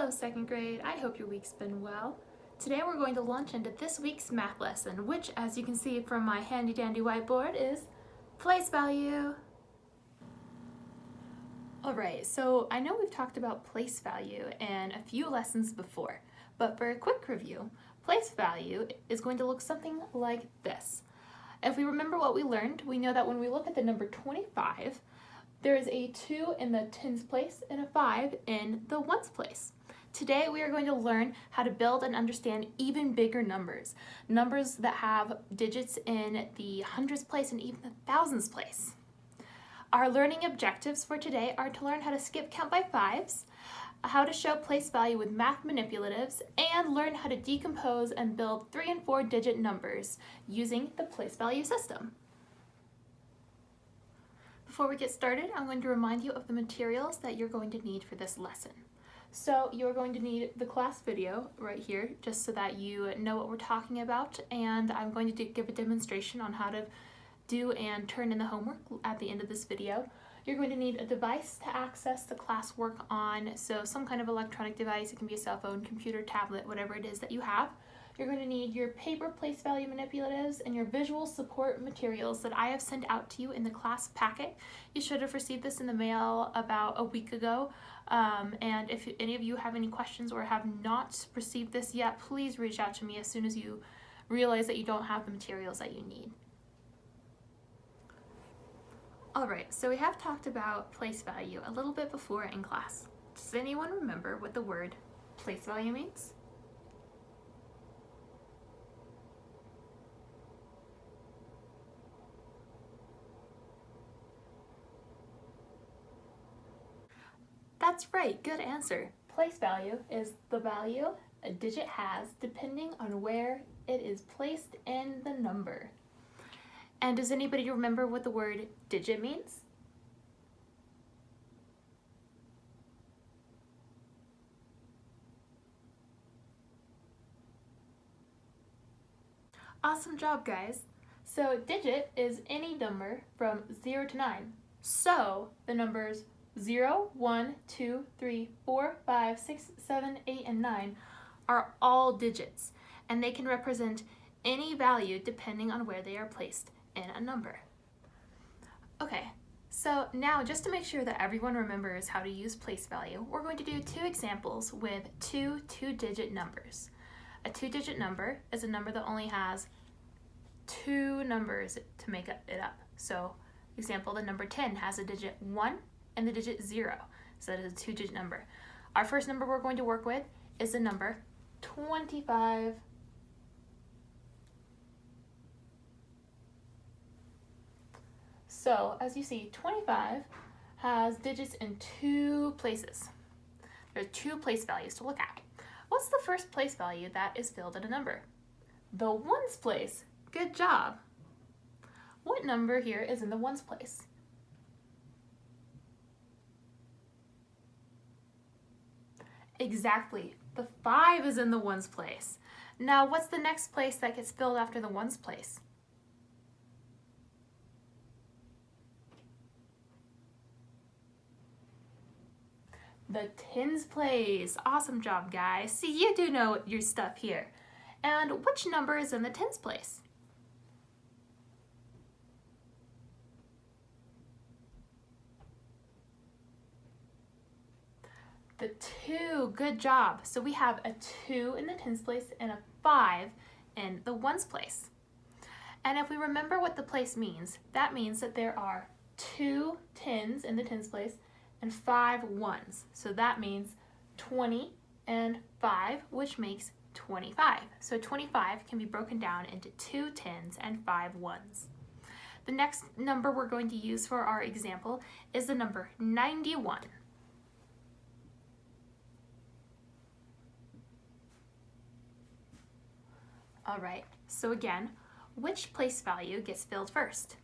Hello, second grade. I hope your week's been well. Today we're going to launch into this week's math lesson, which, as you can see from my handy dandy whiteboard, is place value. Alright, so I know we've talked about place value in a few lessons before, but for a quick review, place value is going to look something like this. If we remember what we learned, we know that when we look at the number 25, there is a 2 in the tens place and a 5 in the ones place. Today we are going to learn how to build and understand even bigger numbers. Numbers that have digits in the hundreds place and even the thousands place. Our learning objectives for today are to learn how to skip count by fives, how to show place value with math manipulatives, and learn how to decompose and build 3 and 4 digit numbers using the place value system. Before we get started, I'm going to remind you of the materials that you're going to need for this lesson. So you're going to need the class video right here, just so that you know what we're talking about, and I'm going to give a demonstration on how to do and turn in the homework at the end of this video. You're going to need a device to access the classwork on, so some kind of electronic device. It can be a cell phone, computer, tablet, whatever it is that you have. You're going to need your paper place value manipulatives and your visual support materials that I have sent out to you in the class packet. You should have received this in the mail about a week ago. And if any of you have any questions or have not received this yet, please reach out to me as soon as you realize that you don't have the materials that you need. Alright, so we have talked about place value a little bit before in class. Does anyone remember what the word place value means? That's right, good answer. Place value is the value a digit has depending on where it is placed in the number. And does anybody remember what the word digit means? Awesome job, guys. So digit is any number from 0 to 9. So the numbers 0, 1, 2, 3, 4, 5, 6, 7, 8, and 9 are all digits, and they can represent any value depending on where they are placed in a number. Okay, so now just to make sure that everyone remembers how to use place value, we're going to do two examples with two two-digit numbers. A two-digit number is a number that only has two numbers to make it up. So, example, the number 10 has a digit 1 and the digit 0, so that is a two-digit number. Our first number we're going to work with is the number 25. So, as you see, 25 has digits in two places. There are two place values to look at. What's the first place value that is filled in a number? The ones place. Good job. What number here is in the ones place? Exactly. The 5 is in the ones place. Now, what's the next place that gets filled after the ones place? The tens place. Awesome job, guys. See, you do know your stuff here. And which number is in the tens place? The 2. Good job. So we have a 2 in the tens place and a 5 in the ones place. And if we remember what the place means, that means that there are 2 tens in the tens place and 5 ones. So that means 20 and 5, which makes 25. So 25 can be broken down into 2 tens and 5 ones. The next number we're going to use for our example is the number 91. All right, so again, which place value gets filled first?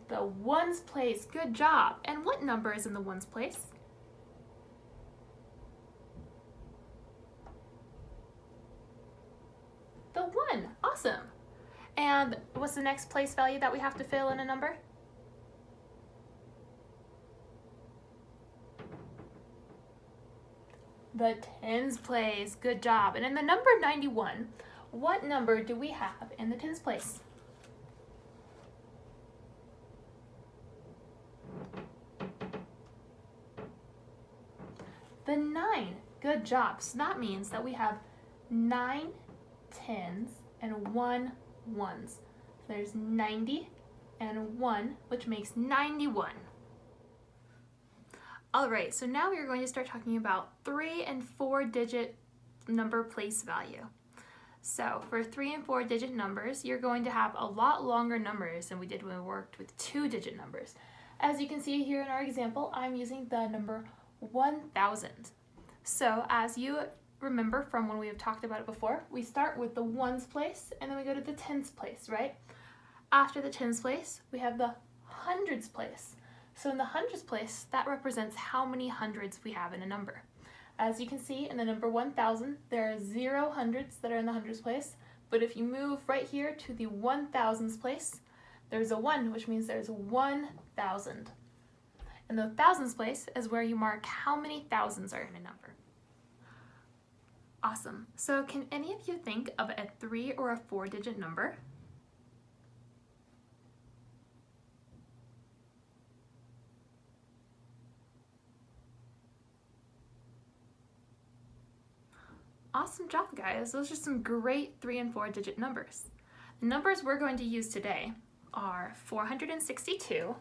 The ones place. Good job. And what number is in the ones place? The 1. Awesome. And what's the next place value that we have to fill in a number? The tens place. Good job. And in the number 91, what number do we have in the tens place? The 9. Good job. So that means that we have 9 tens and 1 ones. So there's 90 and 1, which makes 91. All right, so now we are going to start talking about 3 and 4 digit number place value. So for 3 and 4 digit numbers, you're going to have a lot longer numbers than we did when we worked with 2 digit numbers. As you can see here in our example, I'm using the number 1000. So as you remember from when we have talked about it before, we start with the ones place and then we go to the tens place, right? After the tens place, we have the hundreds place. So in the hundreds place, that represents how many hundreds we have in a number. As you can see in the number 1000, there are 0 hundreds that are in the hundreds place, but if you move right here to the 1000s place, there's a 1, which means there's 1000. And the thousands place is where you mark how many thousands are in a number. Awesome. So can any of you think of a 3 or a 4 digit number? Awesome job, guys. Those are some great 3 and 4 digit numbers. The numbers we're going to use today are 462,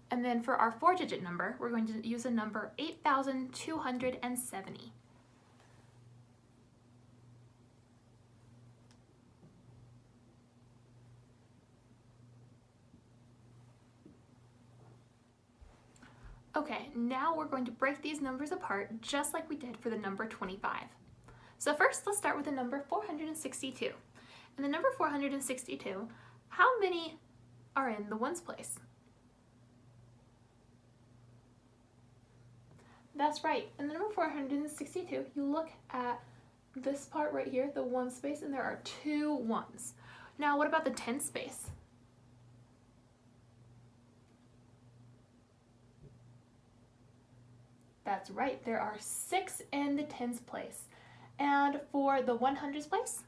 and then for our 4 digit number, we're going to use a number 8,270. Okay, now we're going to break these numbers apart just like we did for the number 25. So first, let's start with the number 462. In the number 462, how many are in the ones place? That's right. In the number 462, you look at this part right here, the one space, and there are 2 ones. Now, what about the tens space? That's right, there are 6 in the tens place. And for the 100s place?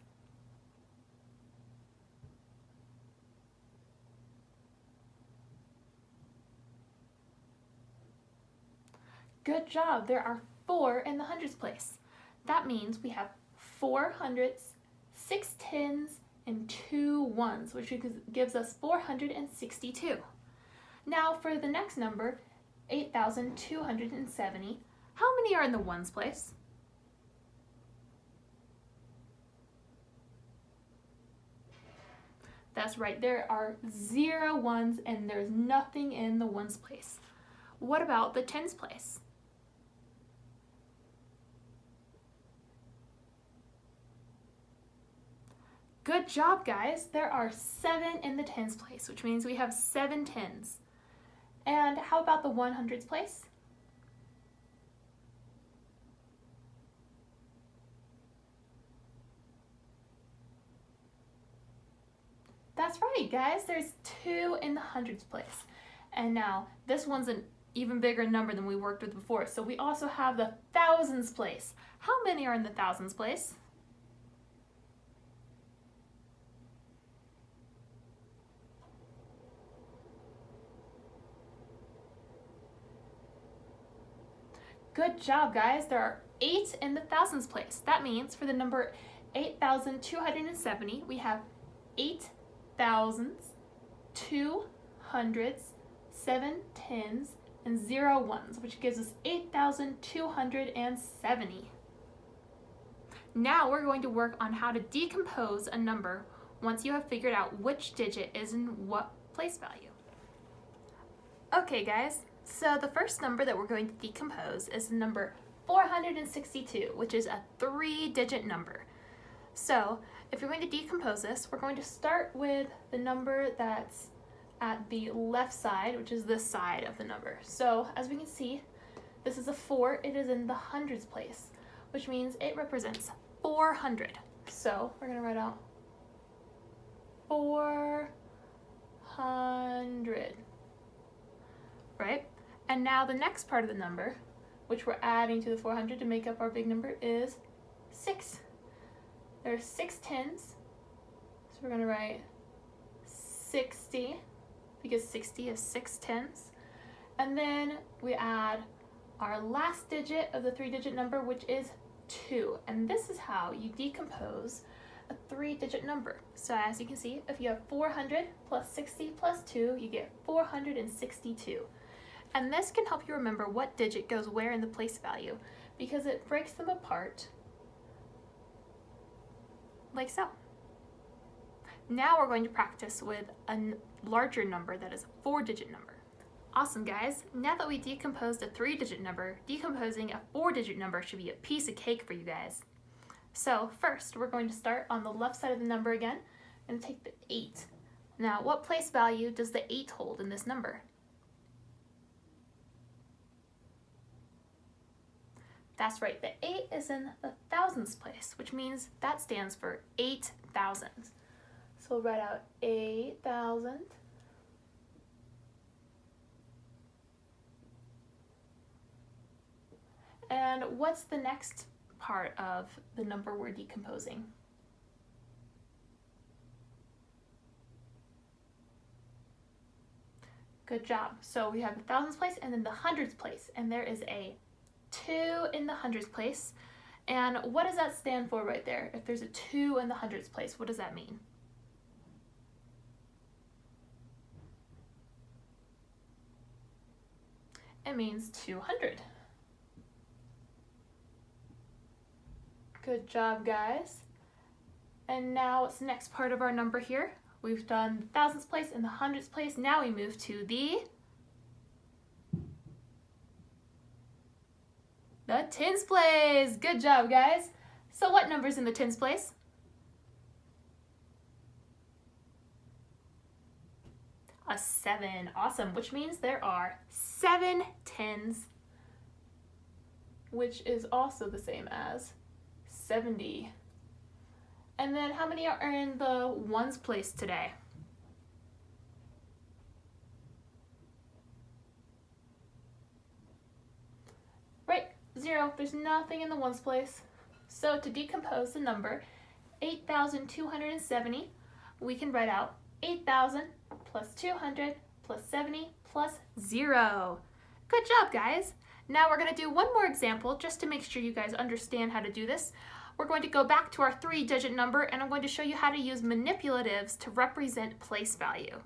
Good job, there are 4 in the hundreds place. That means we have 4 hundreds, 6 tens, and 2 ones, which gives us 462. Now for the next number, 8,270, how many are in the ones place? That's right, there are 0 ones and there's nothing in the ones place. What about the tens place? Good job, guys. There are 7 in the tens place, which means we have 7 tens. And how about the 100s place? That's right, guys. There's 2 in the hundreds place. And now, this one's an even bigger number than we worked with before. So we also have the thousands place. How many are in the thousands place? Good job, guys. There are 8 in the thousands place. That means for the number 8,270, we have 8 thousands, 2 hundreds, 7 tens, and 0 ones, which gives us 8,270. Now we're going to work on how to decompose a number once you have figured out which digit is in what place value. Okay, guys. So the first number that we're going to decompose is the number 462, which is a 3-digit number. So if you're going to decompose this, we're going to start with the number that's at the left side, which is this side of the number. So as we can see, this is a 4, it is in the hundreds place, which means it represents 400. So we're going to write out 400, right? And now the next part of the number, which we're adding to the 400 to make up our big number, is 6. There are 6 tens, so we're going to write 60, because 60 is 6 tens. And then we add our last digit of the 3-digit number, which is 2. And this is how you decompose a 3-digit number. So as you can see, if you have 400 plus 60 plus 2, you get 462. And this can help you remember what digit goes where in the place value, because it breaks them apart like so. Now we're going to practice with a larger number that is a 4-digit number. Awesome, guys. Now that we decomposed a 3-digit number, decomposing a 4-digit number should be a piece of cake for you guys. So first, we're going to start on the left side of the number again and take the 8. Now, what place value does the 8 hold in this number? That's right, the 8 is in the thousands place, which means that stands for 8,000. So we'll write out 8,000. And what's the next part of the number we're decomposing? Good job. So we have the thousands place and then the hundreds place, and there is a 2 in the hundreds place. And what does that stand for right there? If there's a 2 in the hundreds place, what does that mean? It means 200. Good job, guys. And now it's the next part of our number here. We've done the thousands place and the hundreds place. Now we move to the tens place. Good job, guys. So what number's in the tens place? A 7. Awesome, which means there are 7 tens, which is also the same as 70. And then how many are in the ones place today? Right, 0. There's nothing in the ones place. So to decompose the number 8,270, we can write out 8,000 plus 200 plus 70 plus 0. Good job, guys. Now we're going to do one more example just to make sure you guys understand how to do this. We're going to go back to our 3-digit number, and I'm going to show you how to use manipulatives to represent place value.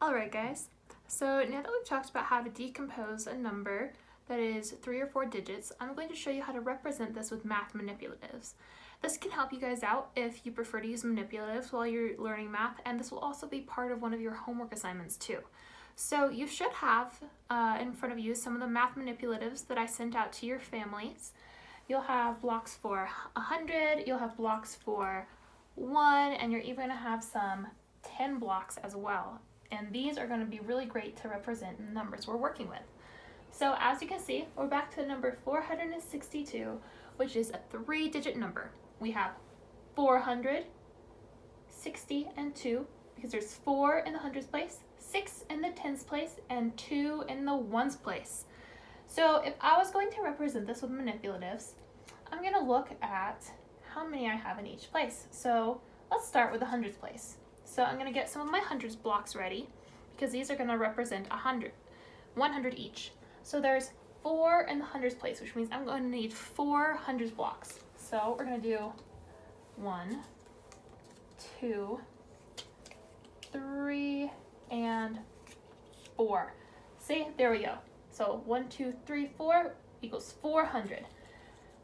Alright, guys, so now that we've talked about how to decompose a number that is 3 or 4 digits, I'm going to show you how to represent this with math manipulatives. This can help you guys out if you prefer to use manipulatives while you're learning math, and this will also be part of one of your homework assignments too. So you should have in front of you some of the math manipulatives that I sent out to your families. You'll have blocks for 100, you'll have blocks for 1, and you're even going to have some 10 blocks as well. And these are going to be really great to represent the numbers we're working with. So as you can see, we're back to the number 462, which is a 3-digit number. We have 400, 60, and 2, because there's 4 in the hundreds place, 6 in the tens place, and 2 in the ones place. So if I was going to represent this with manipulatives, I'm going to look at how many I have in each place. So let's start with the hundreds place. So I'm going to get some of my hundreds blocks ready, because these are going to represent 100 each. So there's 4 in the hundreds place, which means I'm going to need 4 hundreds blocks. So we're going to do 1, 2, 3, and 4. See, there we go. So 1, 2, 3, 4 equals 400.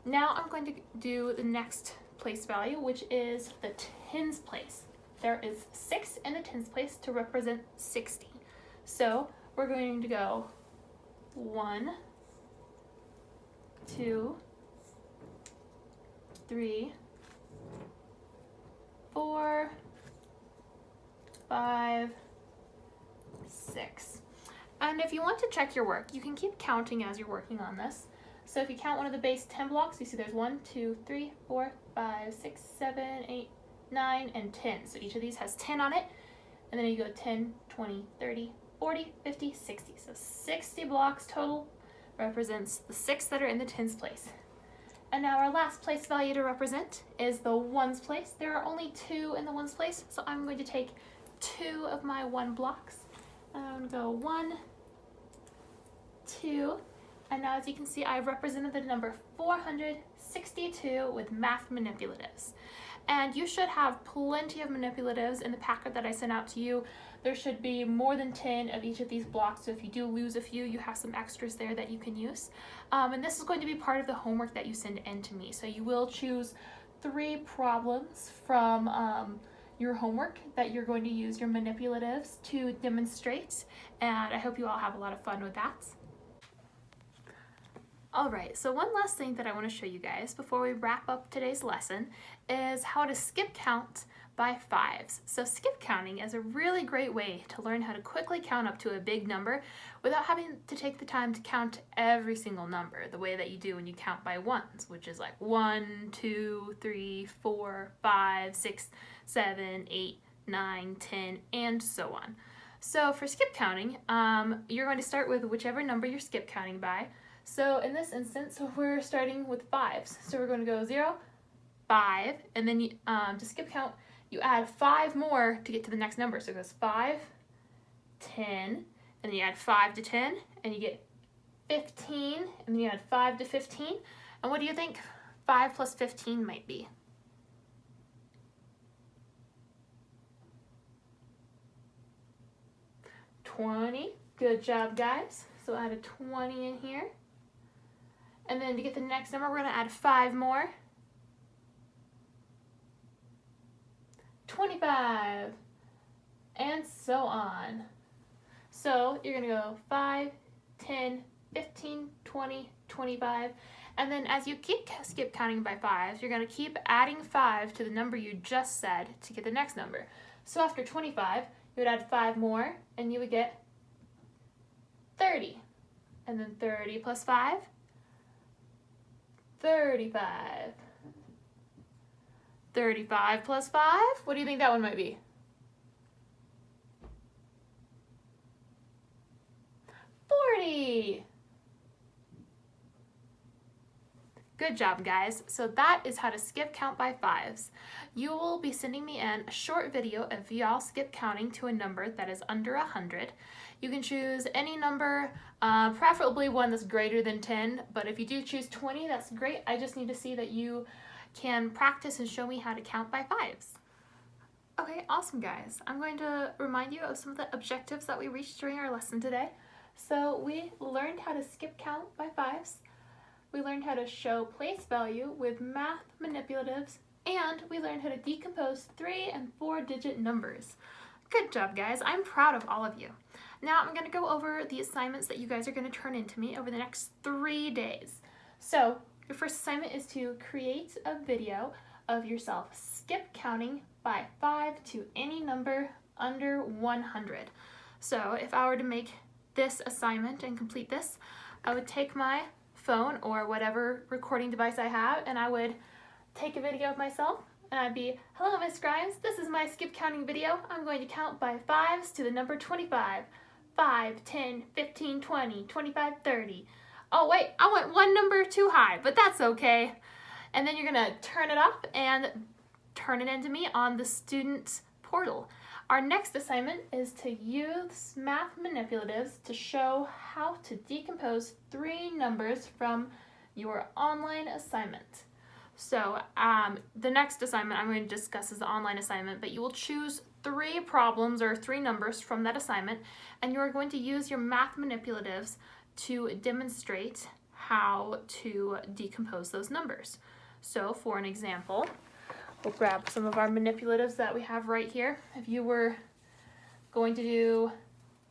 Now I'm going to do the next place value, which is the tens place. There is 6 in the tens place to represent 60. So we're going to go 1, 2, 3, 4, 5, 6. And if you want to check your work, you can keep counting as you're working on this. So if you count one of the base 10 blocks, you see there's 1, 2, 3, 4, 5, 6, 7, 8, 9, and 10. So each of these has 10 on it. And then you go 10, 20, 30, 40, 50, 60. So 60 blocks total represents the 6 that are in the tens place. And now our last place value to represent is the ones place. There are only 2 in the ones place, so I'm going to take 2 of my 1 blocks. And I'm going to go 1, 2, and now as you can see, I've represented the number 462 with math manipulatives. And you should have plenty of manipulatives in the packet that I sent out to you. There should be more than 10 of each of these blocks, so if you do lose a few, you have some extras there that you can use. And this is going to be part of the homework that you send in to me. So you will choose 3 problems from your homework that you're going to use your manipulatives to demonstrate, and I hope you all have a lot of fun with that. Alright, so one last thing that I want to show you guys before we wrap up today's lesson is how to skip count by 5s. So skip counting is a really great way to learn how to quickly count up to a big number without having to take the time to count every single number the way that you do when you count by ones, which is like 1, 2, 3, 4, 5, 6, 7, 8, 9, 10, and so on. So for skip counting, you're going to start with whichever number you're skip counting by. So in this instance, we're starting with 5s. So we're going to go 0, 5, and then to skip count, you add 5 more to get to the next number. So it goes 5, 10, and then you add 5 to 10, and you get 15, and then you add 5 to 15. And what do you think 5 plus 15 might be? $20. Good job, guys. So add a 20 in here. And then to get the next number, we're going to add 5 more. 25. And so on. So you're going to go 5, 10, 15, 20, 25. And then as you keep skip counting by 5s, you're going to keep adding 5 to the number you just said to get the next number. So after 25, you would add 5 more, and you would get 30. And then 30 plus 5, 35. 35 plus 5, what do you think that one might be? 40. Good job, guys. So that is how to skip count by 5s. You will be sending me in a short video of y'all skip counting to a number that is under 100. You can choose any number, preferably one that's greater than 10, but if you do choose 20, that's great. I just need to see that you can practice and show me how to count by 5s. Okay, awesome, guys. I'm going to remind you of some of the objectives that we reached during our lesson today. So we learned how to skip count by 5s. We learned how to show place value with math manipulatives, and we learned how to decompose 3- and 4-digit numbers. Good job, guys. I'm proud of all of you. Now I'm going to go over the assignments that you guys are going to turn in to me over the next 3 days. So your first assignment is to create a video of yourself skip counting by 5 to any number under 100. So if I were to make this assignment and complete this, I would take my phone or whatever recording device I have, and I would take a video of myself, and I'd be, hello, Miss Grimes, this is my skip counting video. I'm going to count by 5s to the number 25. 5, 10, 15, 20, 25, 30. Oh wait, I went one number too high, but that's okay. And then you're gonna turn it up and turn it into me on the student portal. Our next assignment is to use math manipulatives to show how to decompose 3 numbers from your online assignment. So the next assignment I'm going to discuss is the online assignment, but you will choose 3 problems or 3 numbers from that assignment, and you are going to use your math manipulatives to demonstrate how to decompose those numbers. So for an example, we'll grab some of our manipulatives that we have right here. If you were going to do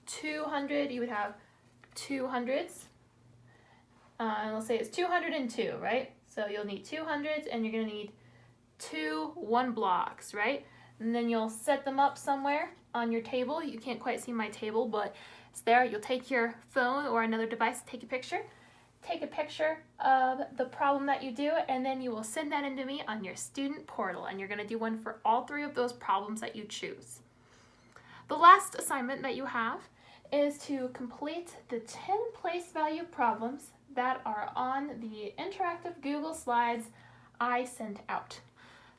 200, you would have 200s. And let's say it's 202, right? So you'll need 200s, and you're going to need 2 1 blocks, right? And then you'll set them up somewhere on your table. You can't quite see my table, but It's there. You'll take your phone or another device, take a picture of the problem that you do, and then you will send that in to me on your student portal, and you're going to do one for all 3 of those problems that you choose. The last assignment that you have is to complete the 10 place value problems that are on the interactive Google Slides I sent out.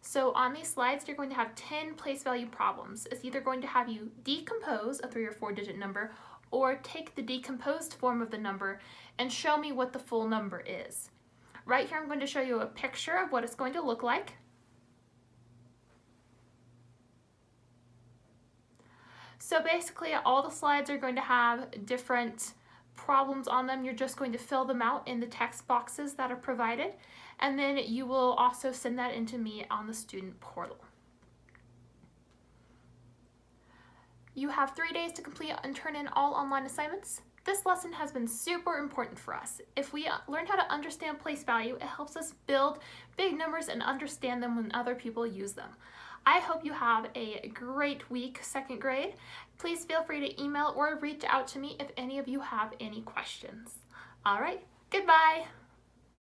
So on these slides, you're going to have 10 place value problems. It's either going to have you decompose a 3 or 4 digit number or take the decomposed form of the number and show me what the full number is. Right here, I'm going to show you a picture of what it's going to look like. So basically, all the slides are going to have different problems on them. You're just going to fill them out in the text boxes that are provided, and then you will also send that in to me on the student portal. You have 3 days to complete and turn in all online assignments. This lesson has been super important for us. If we learn how to understand place value, it helps us build big numbers and understand them when other people use them. I hope you have a great week, 2nd grade. Please feel free to email or reach out to me if any of you have any questions. All right, goodbye.